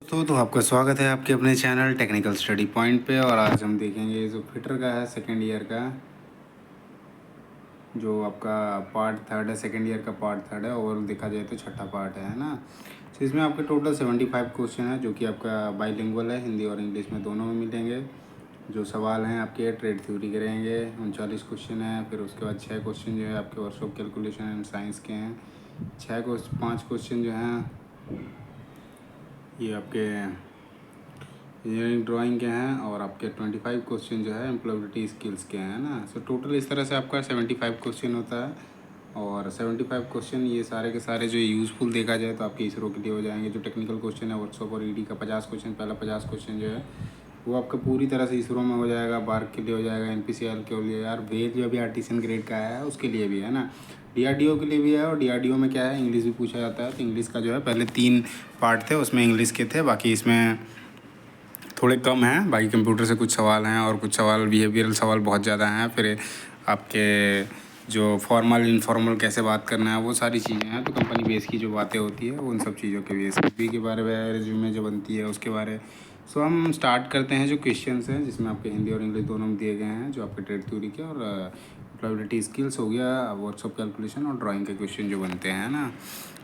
तो आपका स्वागत है आपके अपने चैनल टेक्निकल स्टडी पॉइंट पे। और आज हम देखेंगे जो फिटर का है सेकेंड ईयर का, जो आपका पार्ट थर्ड है। सेकेंड ईयर का पार्ट थर्ड है, ओवरऑल देखा जाए तो छठा पार्ट है ना। तो इसमें आपके टोटल 75 क्वेश्चन है, जो कि आपका बाईलिंगुअल है, हिंदी और इंग्लिश में दोनों में मिलेंगे। जो सवाल हैं आपके ट्रेड थ्योरी के रहेंगे, 39 क्वेश्चन है। फिर उसके बाद 6 क्वेश्चन जो है आपके वर्कशॉप कैलकुलेशन एंड साइंस के हैं। 5 क्वेश्चन जो हैं ये आपके इंजीनियरिंग ड्राइंग के हैं, और आपके 25 क्वेश्चन जो है एम्प्लॉयबिलिटी स्किल्स के हैं ना। सो टोटल इस तरह से आपका 75 क्वेश्चन होता है। और 75 क्वेश्चन ये सारे के सारे जो यूज़फुल देखा जाए तो आपके इसरो के लिए हो जाएंगे। जो टेक्निकल क्वेश्चन है वर्कशॉप और ईडी का 50 क्वेश्चन, पहला 50 क्वेश्चन जो है वो आपका पूरी तरह से इसरो में हो जाएगा, बार्क के लिए हो जाएगा, एनपीसीएल के लिए, यार वेज जो अभी आर्टिसन ग्रेड का है उसके लिए भी है ना, डीआरडीओ के लिए भी है। और डीआरडीओ में क्या है, इंग्लिश भी पूछा जाता है। तो इंग्लिश का जो है पहले 3 पार्ट थे, उसमें इंग्लिश के थे, बाकी इसमें थोड़े कम हैं। बाकी कंप्यूटर से कुछ सवाल हैं, और कुछ सवाल बिहेवियरल सवाल बहुत ज़्यादा हैं। फिर आपके जो फॉर्मल इनफॉर्मल कैसे बात करना है वो सारी चीज़ें हैं। तो कंपनी बेस की जो बातें होती है उन सब चीज़ों के बेस पी के बारे में, रिज्यूमे जो बनती है उसके बारे। सो हम स्टार्ट करते हैं जो क्वेश्चंस हैं, जिसमें आपके हिंदी और इंग्लिश दोनों में दिए गए हैं, जो आपके ट्रेड थ्योरी के और प्रोबेबिलिटी स्किल्स हो गया, वर्कशॉप कैलकुलेशन और ड्राइंग के क्वेश्चन जो बनते हैं ना।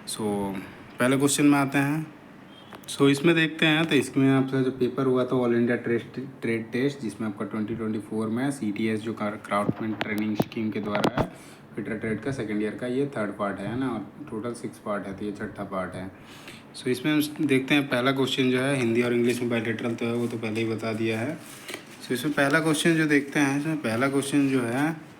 सो पहले क्वेश्चन में आते हैं। इसमें देखते हैं। तो इसमें आपका जो पेपर हुआ था ऑल इंडिया ट्रेड टेस्ट, जिसमें आपका 2024 में CTS जो क्राफ्टमैन ट्रेनिंग स्कीम के द्वारा है, फिटर ट्रेड का सेकेंड ईयर का ये थर्ड पार्ट है ना। और टोटल 6 पार्ट है, तो ये छठा पार्ट है। इसमें हम देखते हैं पहला क्वेश्चन जो है हिंदी और इंग्लिश में बायलैटरल तो है, वो तो पहले ही बता दिया है। इसमें पहला क्वेश्चन जो देखते हैं, इसमें पहला क्वेश्चन जो है,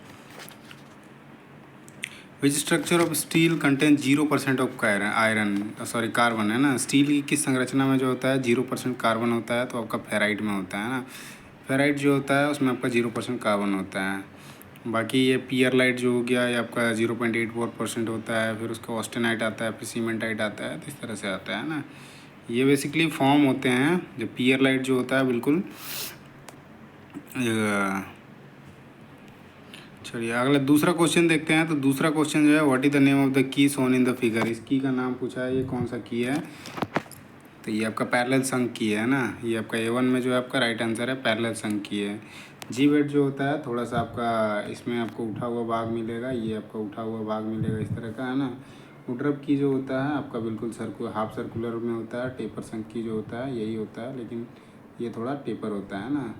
which structure of steel contain 0% of iron carbon है ना। स्टील की किस संरचना में जो होता है 0% कार्बन होता है, तो आपका फेराइट में होता है ना। फेराइट जो होता है उसमें आपका 0% कार्बन होता है। बाकी ये पियरलाइट जो हो गया ये आपका 0.84% होता है। फिर उसका ऑस्टेनाइट आता है, फिर सीमेंटाइट आता है, तो इस तरह से आता है ना। ये बेसिकली फॉर्म होते हैं। जो पियरलाइट जो होता है बिल्कुल, चलिए अगला दूसरा क्वेश्चन देखते हैं। तो दूसरा क्वेश्चन जो है, what is the name of the key shown in the figure. इस की का नाम पूछा है, ये कौन सा की है। तो ये आपका पैरेलल संक की है ना। ये आपका A1 में जो है आपका राइट आंसर है, पैरेलल संक की है। जी वेट जो होता है थोड़ा सा आपका इसमें आपको उठा हुआ भाग मिलेगा, ये आपका उठा हुआ भाग मिलेगा इस तरह का है ना। उड्रप की जो होता है आपका बिल्कुल हाफ सर्कुलर में होता है। टेपर संक की जो होता है यही होता है, लेकिन ये थोड़ा टेपर होता है ना।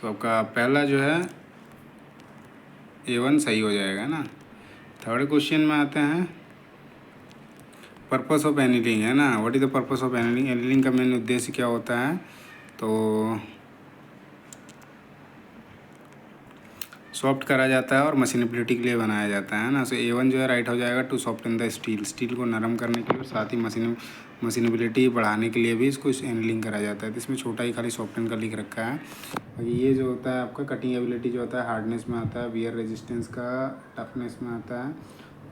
आपका पहला जो है A1 सही हो जाएगा ना। थर्ड क्वेश्चन में आते हैं, पर्पस ऑफ एनीलिंग है ना। What is the purpose of annealing. Annealing का मेन उद्देश्य क्या होता है, तो सॉफ्ट करा जाता है और मशीनेबिलिटी के लिए बनाया जाता है ना। A1 जो है राइट हो जाएगा, टू सॉफ्टन द स्टील को नरम करने के लिए और साथ ही मशीनेबिलिटी बढ़ाने के लिए भी इसको एनीलिंग करा जाता है। तो इसमें छोटा ही खाली सॉफ्टन का लिख रखा है। और ये जो होता है आपका कटिंग एबिलिटी जो होता है हार्डनेस में आता है, वियर रेजिस्टेंस का टफनेस में आता है,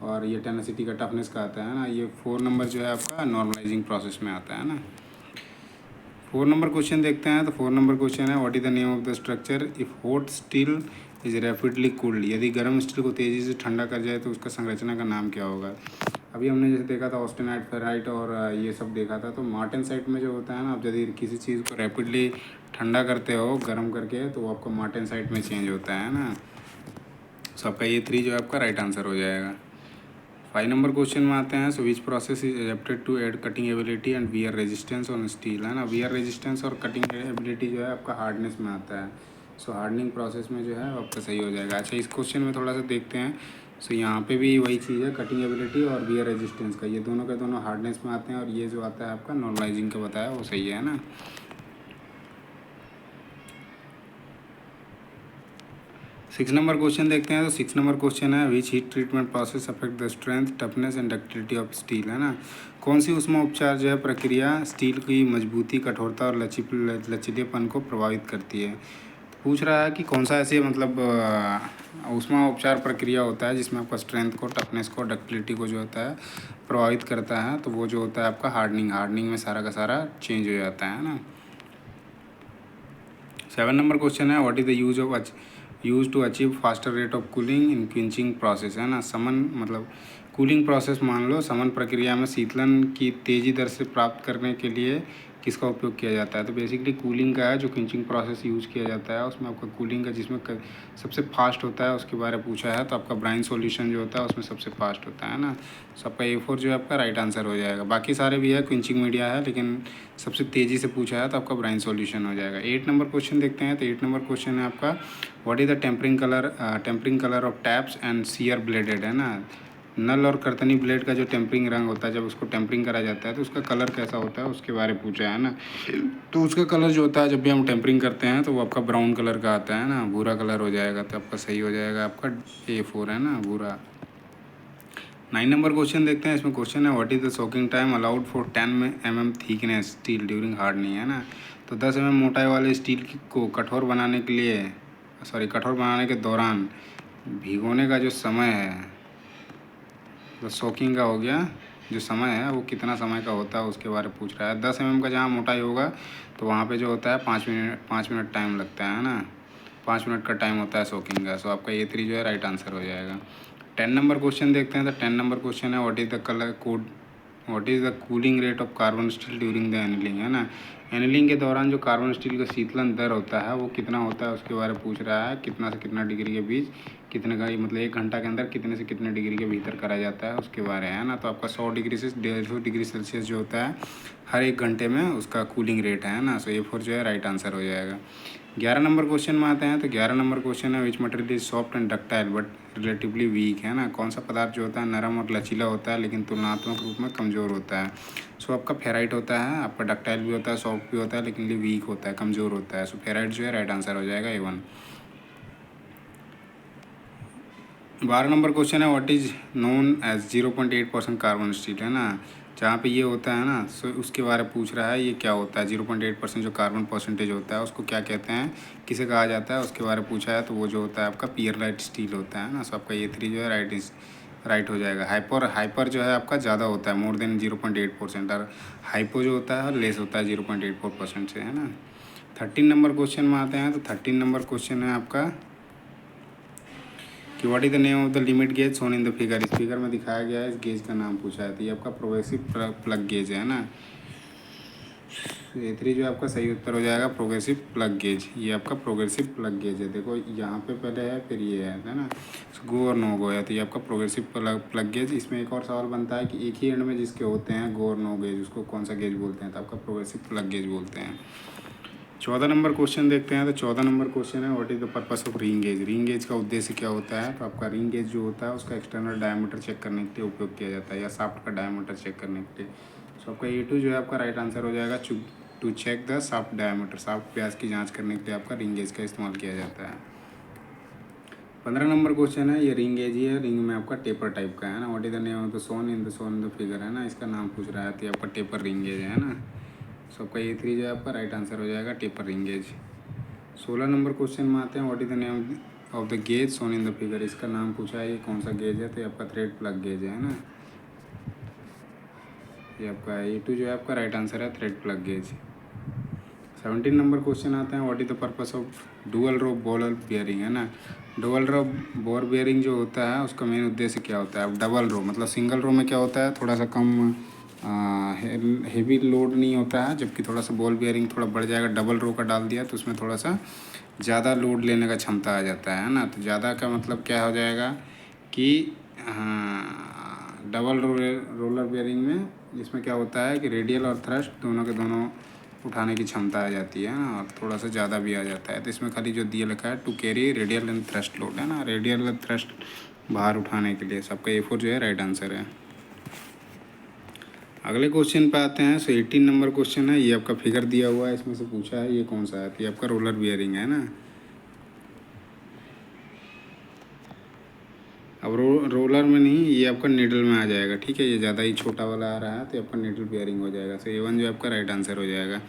और ये टेनासिटी का टफनेस का आता है ना। ये 4 नंबर जो है आपका नॉर्मलाइजिंग प्रोसेस में आता है ना। 4 नंबर क्वेश्चन देखते हैं। तो 4 नंबर क्वेश्चन है, what is the name of the structure if hot steel is rapidly cooled. यदि गर्म स्टील को तेज़ी से ठंडा कर जाए तो उसका संरचना का नाम क्या होगा। अभी हमने जैसे देखा था ऑस्टेनाइट, फेराइट और ये सब देखा था। तो मार्टेनसाइट में जो होता है ना, आप यदि किसी चीज़ को रैपिडली ठंडा करते हो गर्म करके, तो वो आपको मार्टेनसाइट में चेंज होता है ना। आपका ये 3 जो है आपका राइट आंसर हो जाएगा। 5 नंबर क्वेश्चन में आते हैं। Which process is adapted to add cutting ability and wear resistance on steel है ना। वियर रेजिस्टेंस और कटिंग एबिलिटी जो है आपका हार्डनेस में आता है। हार्डनिंग प्रोसेस में जो है आपका सही हो जाएगा। अच्छा, इस क्वेश्चन में थोड़ा सा देखते हैं। यहाँ पे भी वही चीज़ है, कटिंग एबिलिटी और वियर रेजिस्टेंस का, ये दोनों के दोनों हार्डनेस में आते हैं। और ये जो आता है आपका नॉर्मलाइजिंग का बताया वो सही है ना। 6 नंबर क्वेश्चन देखते हैं। तो 6 नंबर क्वेश्चन है, which heat treatment process affect the strength, toughness and ductility of steel है ना। कौन सी ऊष्मा उपचार जो है प्रक्रिया स्टील की मजबूती, कठोरता और लचीलेपन को प्रभावित करती है। पूछ रहा है कि कौन सा ऐसे मतलब ऊष्मा उपचार प्रक्रिया होता है जिसमें आपका स्ट्रेंथ को, टफनेस को, डक्टिलिटी को जो होता है प्रभावित करता है। तो वो जो होता है आपका हार्डनिंग में सारा का सारा चेंज हो जाता है ना। 7 नंबर क्वेश्चन है, what is the use to achieve faster rate of cooling in quenching process है ना। समन मतलब कूलिंग प्रोसेस मान लो समन प्रक्रिया में शीतलन की तेज़ी दर से प्राप्त करने के लिए किसका उपयोग किया जाता है। तो बेसिकली कूलिंग का है जो क्विंचिंग प्रोसेस यूज़ किया जाता है उसमें आपका कूलिंग का जिसमें सबसे फास्ट होता है उसके बारे में पूछा है। तो आपका ब्राइन सॉल्यूशन जो होता है उसमें सबसे फास्ट होता है ना। तो आपका A4 जो है आपका राइट आंसर हो जाएगा। बाकी सारे भी है, क्विंचिंग मीडिया है, लेकिन सबसे तेज़ी से पूछा है तो आपका ब्राइन सॉल्यूशन हो जाएगा। 8 नंबर क्वेश्चन देखते हैं। तो 8 नंबर क्वेश्चन है आपका what is the tempering colour of taps and shear bladed, है ना। नल और कर्तनी ब्लेड का जो टेम्परिंग रंग होता है, जब उसको टेम्परिंग करा जाता है तो उसका कलर कैसा होता है उसके बारे में पूछा है ना। तो उसका कलर जो होता है जब भी हम टेम्परिंग करते हैं तो वो आपका ब्राउन कलर का आता है ना, भूरा कलर हो जाएगा। तो आपका सही हो जाएगा आपका A4 है ना, भूरा। 9 नंबर क्वेश्चन देखते हैं। इसमें क्वेश्चन है what is the soaking time allowed for 10 mm thickness steel during hardening, है ना। तो 10 mm मोटाई वाले स्टील को कठोर बनाने के दौरान भिगोने का जो समय है, तो सोकिंग का हो गया, जो समय है वो कितना समय का होता है उसके बारे में पूछ रहा है। 10 mm का जहाँ मोटाई होगा तो वहाँ पे जो होता है 5 मिनट टाइम लगता है ना, 5 मिनट का टाइम होता है सोकिंग का। सो आपका A3 जो है राइट आंसर हो जाएगा। 10 नंबर क्वेश्चन देखते हैं। तो 10 नंबर क्वेश्चन है what is the cooling rate of carbon steel during the annealing, है ना। एनिलिंग के दौरान जो कार्बन स्टील का शीतलन दर होता है वो कितना होता है उसके बारे में पूछ रहा है। कितना से कितना डिग्री के बीच, कितने का मतलब 1 घंटा के अंदर कितने से कितने डिग्री के भीतर करा जाता है उसके बारे में, है ना। तो आपका 100 डिग्री से 150 डिग्री सेल्सियस जो होता है हर 1 घंटे में उसका कूलिंग रेट है ना। सो A4 जो है राइट आंसर हो जाएगा। 11 नंबर क्वेश्चन में आते हैं। तो 11 नंबर क्वेश्चन है which material is soft and ductile but relatively weak, है ना। कौन सा पदार्थ जो होता है नरम और लचीला होता है लेकिन तुलनात्मक रूप में कमज़ोर होता है। सो आपका फेराइट होता है। आपका डक्टाइल भी होता है, सॉफ्ट भी होता है, लेकिन ये वीक होता है, कमज़ोर होता है। सो फेराइट जो है राइट आंसर हो जाएगा A1। 12 नंबर क्वेश्चन है what is known as 0.8% carbon steel, है ना। जहाँ पे ये होता है ना, सो उसके बारे में पूछ रहा है ये क्या होता है। 0.8% जो कार्बन परसेंटेज होता है उसको क्या कहते हैं, किसे कहा जाता है उसके बारे में पूछा है। तो वो जो होता है आपका पियरलाइट स्टील होता है ना। सो आपका A3 जो है राइट हो जाएगा। हाइपर जो है आपका ज़्यादा होता है, मोर देन 0.8%, और हाइपो जो होता है लेस होता है 0.84% से, है ना। 13 नंबर क्वेश्चन में आते हैं। तो 13 नंबर क्वेश्चन है आपका कि what is the name of the limit gauge shown in the figure. इस फिगर में दिखाया गया है, इस गेज का नाम पूछा है। तो ये आपका प्रोग्रेसिव प्लग गेज है ना। A3 जो आपका सही उत्तर हो जाएगा प्रोग्रेसिव प्लग गेज। ये आपका प्रोग्रेसिव प्लग गेज है। देखो यहाँ पे पहले है फिर ये है ना। गो और नो गो है। तो ये आपका प्रोग्रेसिव प्लग गेज। इसमें एक और सवाल बनता है कि एक ही एंड में जिसके होते हैं गो और नो गेज उसको कौन सा गेज बोलते हैं। तो आपका प्रोग्रेसिव प्लग गेज बोलते हैं। 14 नंबर क्वेश्चन देखते हैं। तो 14 नंबर क्वेश्चन है what is the purpose of ring gauge. Ring gauge का उद्देश्य क्या होता है। तो आपका रिंग गेज जो होता है उसका एक्सटर्नल डायमीटर चेक करने के लिए उपयोग किया जाता है, या शाफ्ट का डायमीटर चेक करने के लिए। सो आपका A2 जो है आपका राइट आंसर हो जाएगा। To check the shaft diameter, shaft व्यास की जाँच करने के लिए आपका रिंग गेज का इस्तेमाल किया जाता है। 15 नंबर क्वेश्चन है, ये रिंग गेज ही है, रिंग में आपका टेपर टाइप का है ना। What is the name of the shown in the figure, है ना। इसका नाम पूछ रहा है। तो आपका टेपर रिंग गेज है ना। सो आपका A3 जो है आपका राइट आंसर हो जाएगा taper ring gauge. 16 number question में आते हैं। What is the name of the gauge shown in the figure. इसका नाम पूछा है, ये कौन सा गेज है। तो ये आपका थ्रेड प्लग गेज है ना। ये आपका A2 जो है आपका राइट आंसर है thread plug gauge. 17 number question आते हैं। What is the purpose of dual row ball bearing, है ना। डुअल रो बॉल बियरिंग जो होता है उसका मेन उद्देश्य क्या होता है। अब डबल रो मतलब सिंगल रो में क्या होता है, थोड़ा सा कम हेवी लोड नहीं होता है, जबकि थोड़ा सा बॉल बियरिंग थोड़ा बढ़ जाएगा। डबल रो का डाल दिया तो उसमें थोड़ा सा ज़्यादा लोड लेने का क्षमता आ जाता है ना। तो ज़्यादा का मतलब क्या हो जाएगा कि डबल रोलर बियरिंग में इसमें क्या होता है कि रेडियल और थ्रस्ट दोनों के दोनों उठाने की क्षमता आ जाती है ना, और थोड़ा सा ज़्यादा भी आ जाता है। तो इसमें खाली जो दिया लिखा है to carry radial and thrust load, है ना। रेडियल एंड थ्रस्ट बाहर उठाने के लिए। सबका A4 जो है राइट आंसर है। अगले क्वेश्चन पे आते हैं। सो 18 नंबर क्वेश्चन है, ये आपका फिगर दिया हुआ है, इसमें से पूछा है ये कौन सा है। तो ये आपका रोलर बियरिंग है ना। अब रोलर में नहीं, ये आपका निडल में आ जाएगा, ठीक है। ये ज़्यादा ही छोटा वाला आ रहा है तो आपका निडल बियरिंग हो जाएगा। सो A1 जो आपका राइट आंसर हो जाएगा,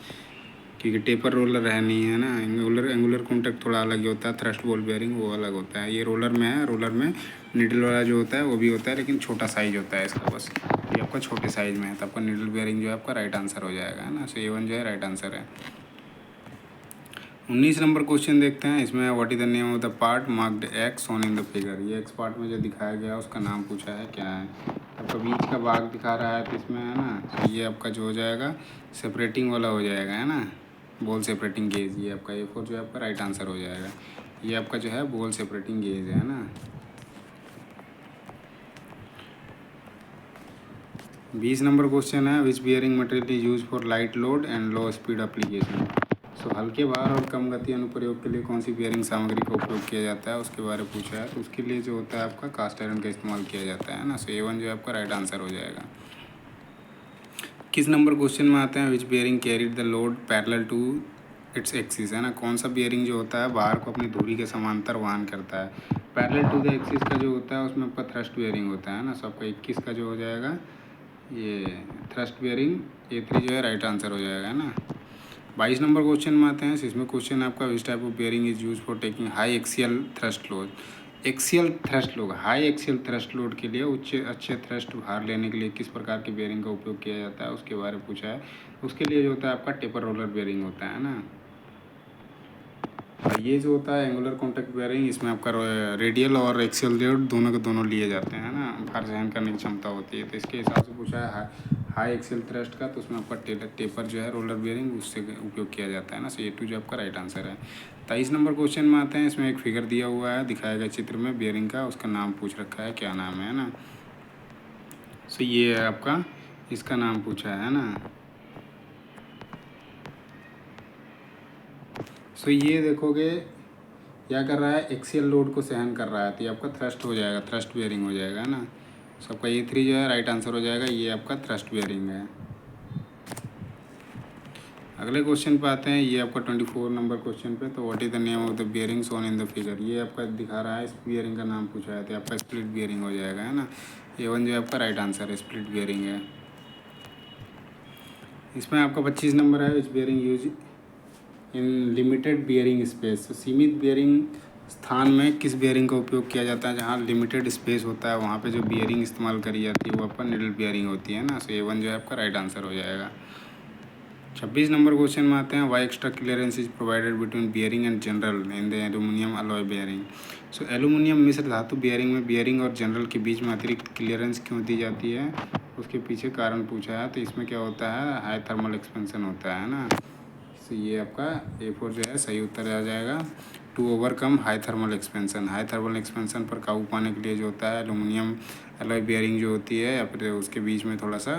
क्योंकि टेपर रोलर है नहीं, है ना। एंगुलर कॉन्टैक्ट थोड़ा अलग ही होता है, थ्रस्ट बॉल बेयरिंग वो अलग होता है। ये रोलर में है, रोलर में निडल वाला जो होता है वो भी होता है, लेकिन छोटा साइज होता है इसका, बस ये आपका छोटे साइज में है। तो आपका निडल बेयरिंग जो है आपका राइट आंसर हो जाएगा, है ना। सो A1 जो है राइट आंसर है। 19 नंबर क्वेश्चन देखते हैं। इसमें what is the name of the part marked x on in the figure. ये एक्स पार्ट में जो दिखाया गया उसका नाम पूछा है, क्या है। आपका बीच का भाग दिखा रहा है तो इसमें है ना, तो ये आपका जो हो जाएगा सेपरेटिंग वाला हो जाएगा, है ना, बॉल सेपरेटिंग गेज। ये आपका A4 जो है आपका राइट आंसर हो जाएगा। ये आपका जो है बॉल सेपरेटिंग गेज है ना। 20 नंबर क्वेश्चन है which bearing material is use for light load and low speed application. So हल्के भार और कम गति अनुप्रयोग के लिए कौन सी बियरिंग सामग्री का उपयोग किया जाता है उसके बारे में पूछा है। तो उसके लिए जो होता है आपका कास्ट आयरन का इस्तेमाल किया जाता है ना। सो A1 जो है आपका राइट आंसर हो जाएगा। किस नंबर क्वेश्चन में आते हैं which bearing carried the load parallel to its axis, है ना। कौन सा बियरिंग जो होता है भार को अपनी धुरी के समांतर वहन करता है। पैरेलल टू द एक्सिस का जो होता है उसमें आपका थ्रस्ट बियरिंग होता है ना। सो आपका 21 का जो हो जाएगा ये थ्रस्ट बियरिंग A3 जो है राइट आंसर हो जाएगा, है ना। 22 नंबर क्वेश्चन में आते हैं। इसमें क्वेश्चन है आपका which type of bearing is use for taking high axial thrust load. Axial thrust load, high axial thrust load के लिए उच्च अच्छे थ्रस्ट भार लेने के लिए किस प्रकार की बियरिंग का उपयोग किया जाता है उसके बारे में पूछा है। उसके लिए जो होता है आपका टेपर रोलर बियरिंग होता है ना। और ये जो होता है एंगुलर कॉन्टैक्ट बेयरिंग, इसमें आपका रेडियल और एक्सियल लोड दोनों के दोनों लिए जाते हैं ना, भार सहन करने की क्षमता होती है। तो इसके हिसाब से पूछा है हाई एक्सियल थ्रस्ट का, तो उसमें आपका टेपर जो है रोलर बेयरिंग उससे उपयोग किया जाता है ना। सो A2 जो आपका राइट आंसर है। 23 नंबर क्वेश्चन में आते हैं। इसमें एक फिगर दिया हुआ है, दिखाया गया चित्र में बेयरिंग का, उसका नाम पूछ रखा है, क्या नाम है ना। सो ये है आपका, इसका नाम पूछा है ना। सो ये देखोगे क्या कर रहा है, एक्सियल लोड को सहन कर रहा है, तो ये आपका थ्रस्ट हो जाएगा, थ्रस्ट बेयरिंग हो जाएगा ना। सो आपका A3 जो है राइट आंसर हो जाएगा। ये आपका थ्रस्ट बेयरिंग है। अगले क्वेश्चन पे आते हैं। ये आपका 24 नंबर क्वेश्चन पे। तो what is the name of the bearing shown in the figure. ये आपका दिखा रहा है, इस बियरिंग का नाम पूछा है, तो आपका स्प्लिट बियरिंग हो जाएगा, है ना। A1 जो है आपका राइट आंसर है, स्प्लिट बियरिंग है। इसमें आपका 25 नंबर है which bearing use in limited bearing space. सीमित बियरिंग स्थान में किस बियरिंग का उपयोग किया जाता है। जहाँ लिमिटेड स्पेस होता है वहाँ पे जो बियरिंग इस्तेमाल करी जाती है वो आपका निडल बियरिंग होती है ना। सो A1 जो है आपका राइट आंसर हो जाएगा। 26 नंबर क्वेश्चन में आते हैं। Why extra clearance is provided between bearing and journal in the aluminium alloy bearing. So aluminium मिश्र धातु बियरिंग में बियरिंग और जनरल के बीच में अतिरिक्त क्लियरेंस क्यों दी जाती है, उसके पीछे कारण पूछा है। तो इसमें क्या होता है, हाई थर्मल एक्सपेंशन होता है ना। तो ये आपका A4 जो है सही उत्तर आ जाएगा। To overcome high thermal expansion, high thermal expansion पर काबू पाने के लिए जो होता है एल्यूमिनियम अलॉय बियरिंग जो होती है या फिर उसके बीच में थोड़ा सा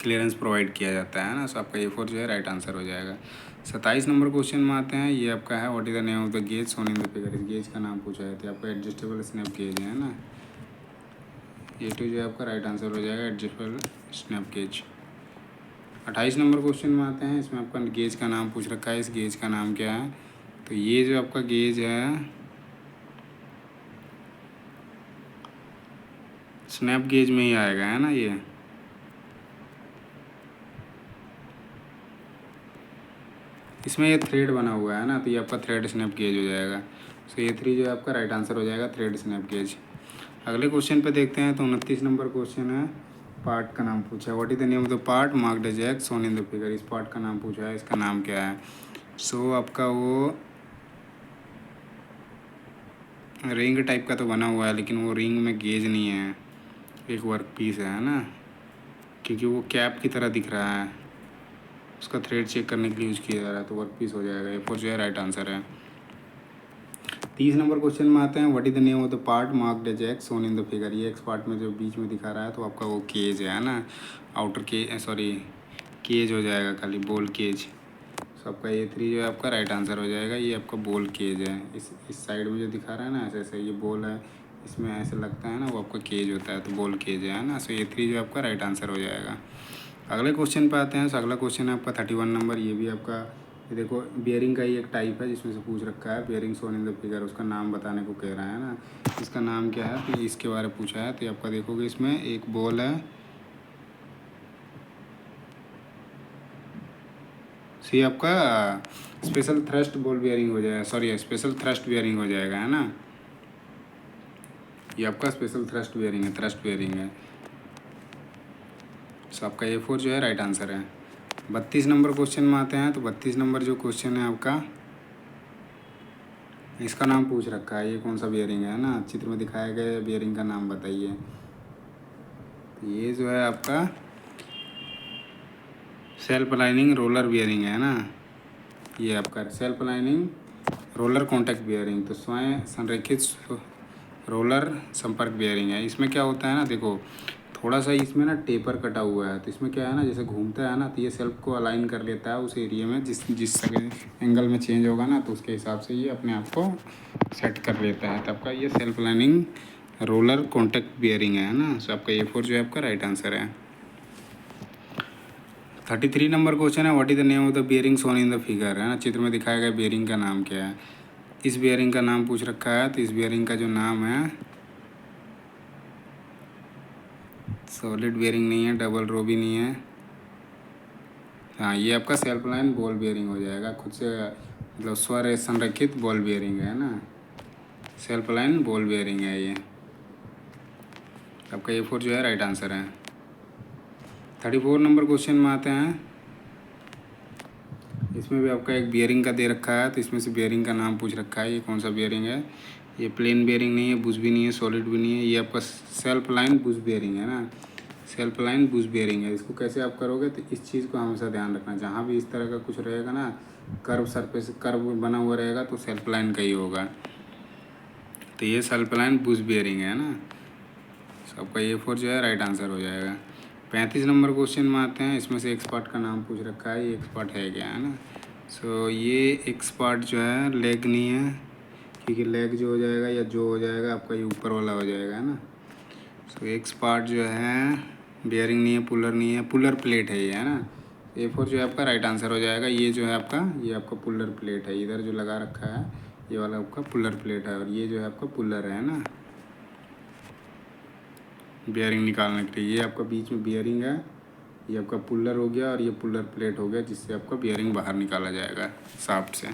क्लियरेंस प्रोवाइड किया जाता है ना। सो आपका A4 जो है राइट आंसर हो जाएगा। 27 नंबर क्वेश्चन में आते हैं। ये आपका है what is the name of the gauge shown in the figure. इस गेज का नाम पूछा है, तो आपका एडजस्टेबल स्नैप गेज है ना। A2 जो है आपका राइट आंसर हो जाएगा, adjustable snap gauge. 28 number question में आते हैं। इसमें आपका गेज का नाम पूछ रखा है, इस गेज का नाम क्या है। तो ये जो आपका गेज है स्नैप गेज में ही आएगा, है ना। ये इसमें ये थ्रेड बना हुआ है ना, तो ये आपका थ्रेड स्नैप गेज हो जाएगा। सो A3 जो है आपका राइट आंसर हो जाएगा, थ्रेड स्नैप गेज। अगले क्वेश्चन पे देखते हैं। तो 29 नंबर क्वेश्चन है, पार्ट का नाम पूछा है। What is the name of the part marked as X shown in the figure. इस पार्ट का नाम पूछा है, इसका नाम क्या है। सो आपका वो रिंग टाइप का तो बना हुआ है, लेकिन वो रिंग में गेज नहीं है, एक वर्क पीस है ना, क्योंकि वो कैप की तरह दिख रहा है। उसका थ्रेड चेक करने के लिए यूज़ किया जा रहा है, तो वर्क पीस हो जाएगा। A4 जो है राइट आंसर है। 30 नंबर क्वेश्चन में आते हैं। What is the name of the part marked as X shown in the figure. ये एक्स पार्ट में जो बीच में दिखा रहा है तो आपका वो केज है ना, आउटर के सॉरी केज हो जाएगा, खाली बॉल केज। सो आपका A3 जो है आपका राइट आंसर हो जाएगा। ये आपका बॉल केज है। इस साइड में जो दिखा रहा है ना ऐसे ऐसे, ये बॉल है, इसमें ऐसे लगता है ना, वो आपका केज होता है, तो बॉल केज है ना। सो A3 जो आपका राइट आंसर हो जाएगा। अगले क्वेश्चन पे आते हैं। सो अगला क्वेश्चन है आपका 31 नंबर। ये भी आपका, ये देखो बियरिंग का ही एक टाइप है जिसमें से पूछ रखा है bearing shown in the figure, उसका नाम बताने को कह रहा है ना। इसका नाम क्या है, तो इसके बारे में पूछा है। तो ये आपका देखोगे इसमें एक बॉल है, सी आपका स्पेशल थ्रस्ट बॉल बियरिंग हो जाएगा, सॉरी स्पेशल थ्रस्ट बियरिंग हो जाएगा, है ना। ये आपका स्पेशल थ्रस्ट बियरिंग है, थ्रस्ट बियरिंग है। सो आपका A4 जो है राइट आंसर है। 32 नंबर क्वेश्चन में आते हैं। तो 32 नंबर जो क्वेश्चन है आपका, इसका नाम पूछ रखा है, ये कौन सा बियरिंग है ना, चित्र में दिखाया गया बियरिंग का नाम बताइए। ये जो है आपका सेल्फ लाइनिंग रोलर बियरिंग है ना, ये आपका self lining roller contact bearing, तो स्वयं संरेखित रोलर संपर्क बियरिंग है। इसमें क्या होता है ना, देखो थोड़ा सा इसमें ना टेपर कटा हुआ है, तो इसमें क्या है ना, जैसे घूमता है ना, तो ये सेल्फ को अलाइन कर लेता है उस एरिया में जिस एंगल में चेंज होगा ना, तो उसके हिसाब से ये अपने आप को सेट कर लेता है। तो आपका ये self lining roller contact bearing है ना। सो आपका A4 जो है आपका राइट आंसर है। 33 नंबर क्वेश्चन है, what is the name of the bearing shown in the figure, है ना, चित्र में दिखाया गया बियरिंग का नाम क्या है। इस बियरिंग का नाम पूछ रखा है, तो इस बियरिंग का जो नाम है, सॉलिड बियरिंग नहीं है, डबल रो भी नहीं है, हाँ ये आपका सेल्फ लाइन बॉल बियरिंग हो जाएगा, खुद से मतलब स्वर संरक्षित बॉल बियरिंग है ना, सेल्फ लाइन बॉल बियरिंग है ये। आपका A4 जो है राइट आंसर है। 34 नंबर क्वेश्चन में आते हैं। इसमें भी आपका एक बियरिंग का दे रखा है, तो इसमें से बियरिंग का नाम पूछ रखा है, ये कौन सा बियरिंग है। ये प्लेन बियरिंग नहीं है, बुश भी नहीं है, सॉलिड भी नहीं है, ये आपका सेल्फ लाइन बुश बियरिंग है ना, सेल्फ लाइन बुश बियरिंग है। इसको कैसे आप करोगे, तो इस चीज़ को हमेशा ध्यान रखना, जहाँ भी इस तरह का कुछ रहेगा ना, कर्व सरफेस कर्व बना हुआ रहेगा, तो सेल्फ लाइन का ही होगा। तो ये सेल्फ लाइन बुश बियरिंग है ना। सबका A4 जो है राइट आंसर हो जाएगा। 35 नंबर क्वेश्चन में आते हैं। इसमें से एक्स पार्ट का नाम पूछ रखा है, ये एक्स पार्ट है क्या, है ना। सो ये एक्स पार्ट जो है लेग नहीं है, क्योंकि लेग जो हो जाएगा या जो हो जाएगा आपका ये ऊपर वाला हो जाएगा, है ना। सो एक्स पार्ट जो है बियरिंग नहीं है, पुलर नहीं है, पुलर प्लेट है ये, है ना। A4 जो है आपका राइट आंसर हो जाएगा। ये जो है आपका, ये आपका पुलर प्लेट है, इधर जो लगा रखा है ये वाला आपका पुलर प्लेट है, और ये जो है आपका पुलर है ना, बियरिंग निकालने के लिए। ये आपका बीच में बियरिंग है, ये आपका पुलर हो गया, और ये पुलर प्लेट हो गया, जिससे आपका बियरिंग बाहर निकाला जाएगा शाफ्ट से।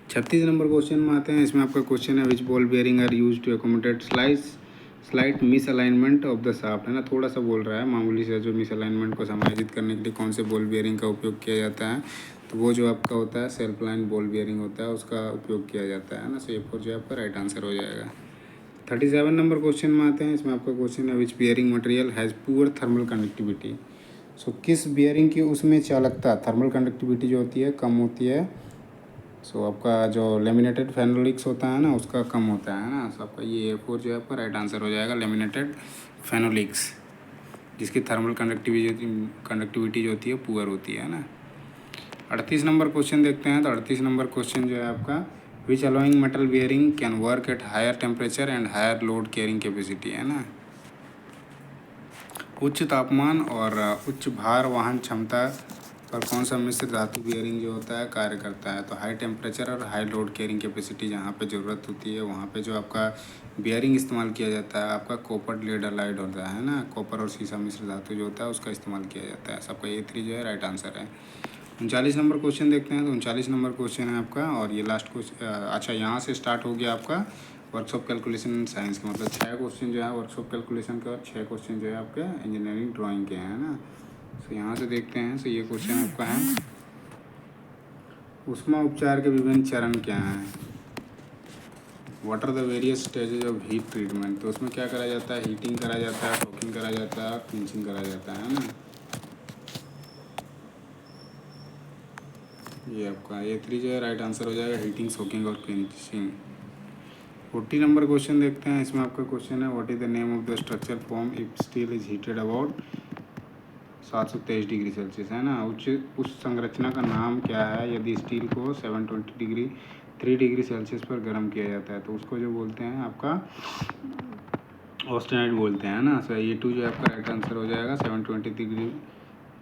36 नंबर क्वेश्चन में आते हैं। इसमें आपका क्वेश्चन है, which ball bearing are use to accommodate slight misalignment of the shaft, है ना। थोड़ा सा बोल रहा है, मामूली से जो मिस अलाइनमेंट को समायोजित करने के लिए कौन से बॉल बियरिंग का उपयोग किया जाता है, तो वो जो आपका होता है सेल्फ लाइन बॉल बियरिंग होता है, उसका उपयोग किया जाता है ना। सो A4 जो है आपका राइट आंसर हो जाएगा। 37 नंबर क्वेश्चन में आते हैं। इसमें आपका क्वेश्चन है, which bearing material has poor thermal conductivity. So किस बियरिंग की उसमें चालकता, थर्मल कंडक्टिविटी जो होती है कम होती है। सो आपका जो लेमिनेटेड फेनोलिक्स होता है ना, उसका कम होता है ना। सो आपका ये A4 जो है आपका राइट आंसर हो जाएगा, लेमिनेटेड फेनोलिक्स, जिसकी थर्मल कंडक्टिविटी जो होती है पुअर होती है ना। 38 नंबर क्वेश्चन देखते हैं। तो 38 नंबर क्वेश्चन जो है आपका, which alloying metal bearing can work at higher temperature and higher load carrying capacity, है ना। उच्च तापमान और उच्च भार वहन क्षमता पर कौन सा मिश्र धातु बियरिंग जो होता है कार्य करता है। तो हाई टेम्परेचर और हाई लोड कैरिंग कैपेसिटी जहाँ पे ज़रूरत होती है, वहाँ पे जो आपका बियरिंग इस्तेमाल किया जाता है, आपका कॉपर लेड अलाइड होता है ना, कॉपर और सीसा मिश्र धातु जो होता है उसका इस्तेमाल किया जाता है। सबका A3 जो है राइट आंसर है। 39 नंबर क्वेश्चन देखते हैं। तो 39 नंबर क्वेश्चन है आपका, और ये लास्ट क्वेश्चन, अच्छा यहाँ से स्टार्ट हो गया आपका वर्कशॉप कैलकुलेशन साइंस का, मतलब 6 क्वेश्चन जो है वर्कशॉप कैलकुलेशन के, और 6 क्वेश्चन जो है आपके इंजीनियरिंग ड्राइंग के हैं ना। तो यहाँ से देखते हैं। तो ये क्वेश्चन आपका है, ऊष्मा उपचार के विभिन्न चरण क्या हैं। What are the various stages of heat treatment. तो उसमें क्या करा जाता है, हीटिंग करा जाता है, सोकिंग करा जाता है, क्विंचिंग करा जाता है ना। ये आपका A3 जो है राइट आंसर हो जाएगा, हीटिंग, सोकिंग और क्विंचिंग। 40 नंबर क्वेश्चन देखते हैं। इसमें आपका क्वेश्चन है, what is the name of the structure form if steel is heated about 723 degree Celsius, है ना। उस संरचना का नाम क्या है यदि स्टील को 3 डिग्री सेल्सियस पर गर्म किया जाता है। तो उसको जो बोलते हैं आपका ऑस्टेनाइट बोलते हैं ना। सो A2 जो आपका राइट आंसर हो जाएगा।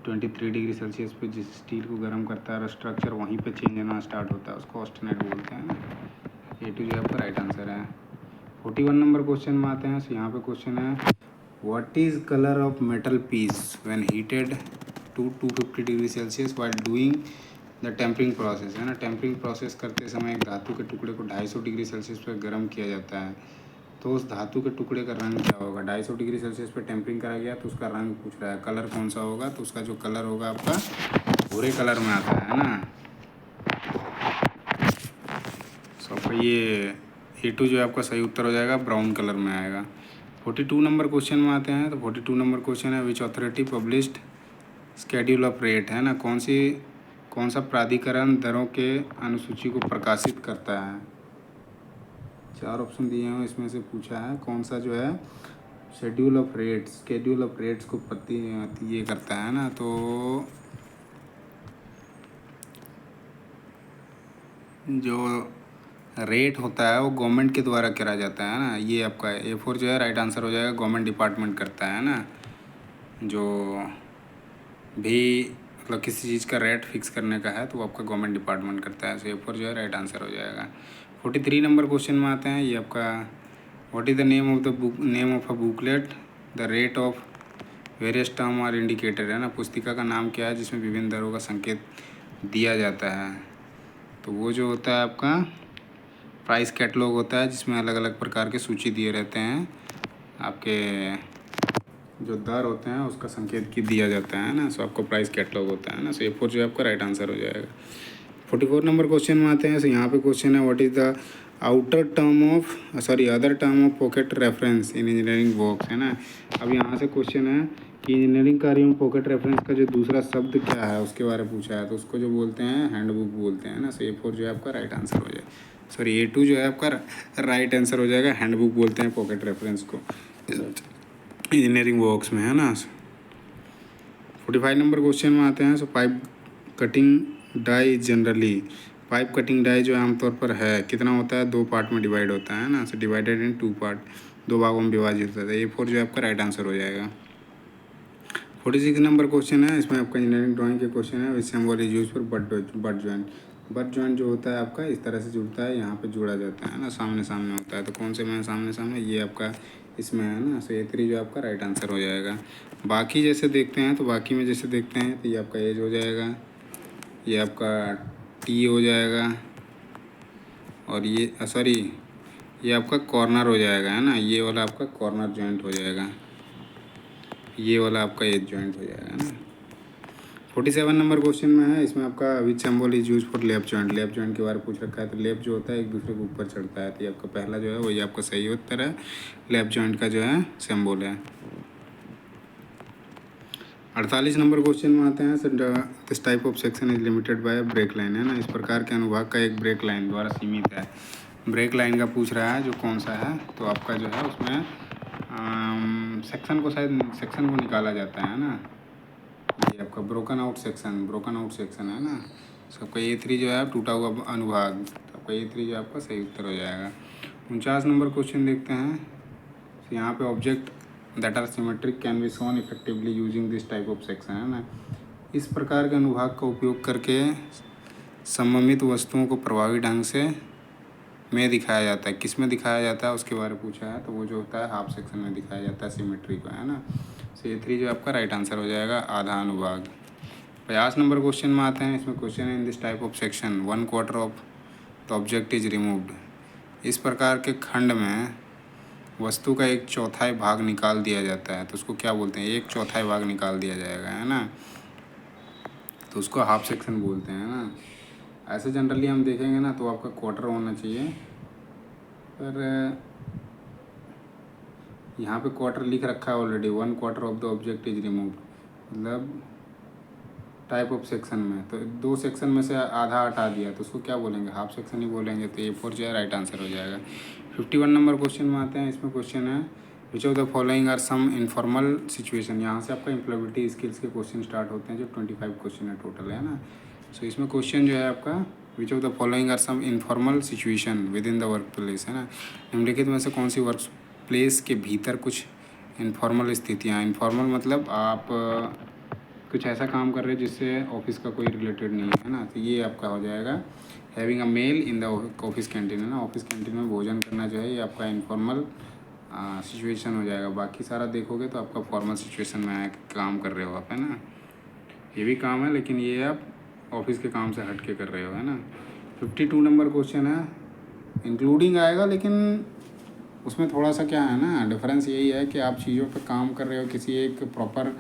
23 डिग्री सेल्सियस पे जिस स्टील को गर्म करता है, स्ट्रक्चर वहीं पे चेंज होना स्टार्ट होता है, उसको ऑस्टेनाइट बोलते हैं ना। A2 जो आपका राइट आंसर है। 41 नंबर क्वेश्चन में आते हैं। सो यहाँ पे क्वेश्चन है, what is colour of metal piece when heated to 250 degree Celsius while doing the tempering process, है ना। टेम्परिंग प्रोसेस करते समय एक धातु के टुकड़े को 250 डिग्री सेल्सियस पर गर्म किया जाता है, तो उस धातु के टुकड़े का रंग क्या होगा। 250 डिग्री सेल्सियस पे टेम्परिंग करा गया तो उसका रंग पूछ रहा है, कलर कौन सा होगा, तो उसका जो कलर होगा आपका भूरे कलर में आता है ना। सो आपका ये A2 जो है आपका सही उत्तर हो जाएगा, ब्राउन कलर में आएगा। 42 नंबर क्वेश्चन में आते हैं। तो 42 नंबर क्वेश्चन है, which authority published schedule of rate, है ना। कौन सा प्राधिकरण दरों के अनुसूची को प्रकाशित करता है। 4 ऑप्शन दिए हैं, इसमें से पूछा है कौन सा जो है शेड्यूल ऑफ रेट्स को ये करता है ना। तो जो रेट होता है वो गवर्नमेंट के द्वारा करा जाता है ना। ये आपका A4 जो है राइट आंसर हो जाएगा, गवर्नमेंट डिपार्टमेंट करता है ना। जो भी मतलब किसी चीज़ का रेट फिक्स करने का है तो वो आपका गवर्नमेंट डिपार्टमेंट करता है। सो A4 जो है राइट आंसर हो जाएगा। 43 नंबर क्वेश्चन में आते हैं। ये आपका what is the name of a booklet the rate of various term are indicated, है ना। पुस्तिका का नाम क्या है जिसमें विभिन्न दरों का संकेत दिया जाता है। तो वो जो होता है आपका प्राइस कैटलॉग होता है, जिसमें अलग अलग प्रकार के सूची दिए रहते हैं। आपके जो दर होते हैं उसका संकेत की दिया जाता है ना। सो आपको प्राइस कैटलॉग होता है ना। सो A4 जो है आपका राइट आंसर हो जाएगा। 44 नंबर क्वेश्चन में आते हैं। सो यहाँ पे क्वेश्चन है, what is the other term of pocket reference in engineering works, है ना। अब यहाँ से क्वेश्चन है कि इंजीनियरिंग कार्यों में पॉकेट रेफरेंस का जो दूसरा शब्द क्या है उसके बारे में पूछा है। तो उसको जो बोलते हैं हैंडबुक बोलते हैं ना। सो A4 जो है आपका राइट आंसर हो जाएगा। A2 जो है आपका राइट आंसर हो जाएगा, हैंडबुक बोलते हैं पॉकेट रेफरेंस को इंजीनियरिंग वर्क्स में, है ना। 45 नंबर क्वेश्चन में आते हैं। So pipe cutting die generally, pipe cutting die जो आमतौर पर है कितना होता है, 2 पार्ट में डिवाइड होता है ना। सो डिवाइडेड इन 2 पार्ट, 2 भागों में विभाजित होता है। A4 जो है आपका राइट आंसर हो जाएगा। 46 नंबर क्वेश्चन है। इसमें आपका इंजीनियरिंग ड्राइंग के क्वेश्चन है, विच symbol is use for butt joint. Butt joint जो होता है आपका इस तरह से जुड़ता है, यहाँ पे जुड़ा जाता है ना, सामने सामने होता है। तो कौन से में सामने सामने, ये आपका इसमें है ना। सो A3 जो आपका राइट आंसर हो जाएगा। बाकी जैसे देखते हैं तो बाकी में जैसे देखते हैं तो ये आपका एज हो जाएगा, ये आपका T हो जाएगा, और ये आपका कॉर्नर हो जाएगा, है ना। ये वाला आपका कॉर्नर जॉइंट हो जाएगा, ये वाला आपका एज जॉइंट हो जाएगा ना। 47 नंबर क्वेश्चन में है। इसमें आपका विच symbol is use for left joint के बारे में पूछ रखा है। तो लेफ्ट जो होता है एक दूसरे के ऊपर चढ़ता है। तो ये आपका पहला जो है वही आपका सही उत्तर है, लेफ्ट जॉइंट का जो है सिंबल है। 48 नंबर क्वेश्चन में आते हैं। This type of section is limited by break line, है ना। इस प्रकार के अनुभाग का एक ब्रेक लाइन द्वारा सीमित है। ब्रेक लाइन का पूछ रहा है जो कौन सा है। तो आपका जो है उसमें सेक्शन को निकाला जाता है ना। ये आपका ब्रोकन आउट सेक्शन है ना। सो आपका A3 जो है टूटा हुआ अनुभाग, तो आपका A3 जो आपका सही उत्तर हो जाएगा। 49 नंबर क्वेश्चन देखते हैं। तो यहाँ पे object that are symmetric can be shown effectively using this type of section, है ना। इस प्रकार के अनुभाग का उपयोग करके सममित वस्तुओं को प्रभावी ढंग से में दिखाया जाता है। किस में दिखाया जाता है उसके बारे में पूछा है। तो वो जो होता है हाफ सेक्शन में दिखाया जाता है सिमेट्री को, है ना। सो A3 जो आपका राइट आंसर हो जाएगा, आधा अनुभाग। 50 नंबर क्वेश्चन में आते हैं। इसमें क्वेश्चन है, in this type of section 1/4 of the object is removed. इस प्रकार के खंड में वस्तु का 1/4 भाग निकाल दिया जाता है। तो उसको क्या बोलते हैं, 1/4 भाग निकाल दिया जाएगा, है ना। तो उसको हाफ सेक्शन बोलते हैं ना। ऐसे जनरली हम देखेंगे ना तो आपका क्वार्टर होना चाहिए, पर यहाँ पे क्वार्टर लिख रखा है already, 1/4 of the object is removed, मतलब टाइप ऑफ सेक्शन में। तो 2 सेक्शन में से आधा हटा दिया तो उसको क्या बोलेंगे, हाफ सेक्शन ही बोलेंगे। तो A4 जो है राइट आंसर हो जाएगा। 51 नंबर क्वेश्चन में आते हैं। इसमें क्वेश्चन है, which of the following are some informal situation. यहाँ से आपका इम्प्लॉयबिलिटी स्किल्स के क्वेश्चन स्टार्ट होते हैं, जो 25 क्वेश्चन है टोटल, है ना। सो इसमें क्वेश्चन जो है आपका, which of the following are some informal situation within the workplace, है ना। निम्नलिखित में से कौन सी वर्क प्लेस के भीतर कुछ इनफॉर्मल स्थितियाँ। इनफॉर्मल मतलब आप कुछ ऐसा काम कर रहे हैं जिससे ऑफिस का कोई रिलेटेड नहीं है ना। तो ये आपका हो जाएगा having a meal in the office canteen, है ना। ऑफिस कैंटीन में भोजन करना जो है ये आपका इनफॉर्मल सिचुएशन हो जाएगा। बाकी सारा देखोगे तो आपका फॉर्मल सिचुएशन में काम कर रहे हो आप, है ना। ये भी काम है लेकिन ये आप ऑफिस के काम से हट के कर रहे हो, है ना। 52 नंबर क्वेश्चन है, इंक्लूडिंग आएगा लेकिन उसमें थोड़ा सा क्या है ना, डिफरेंस यही है कि आप चीज़ों पे काम कर रहे हो किसी एक प्रॉपर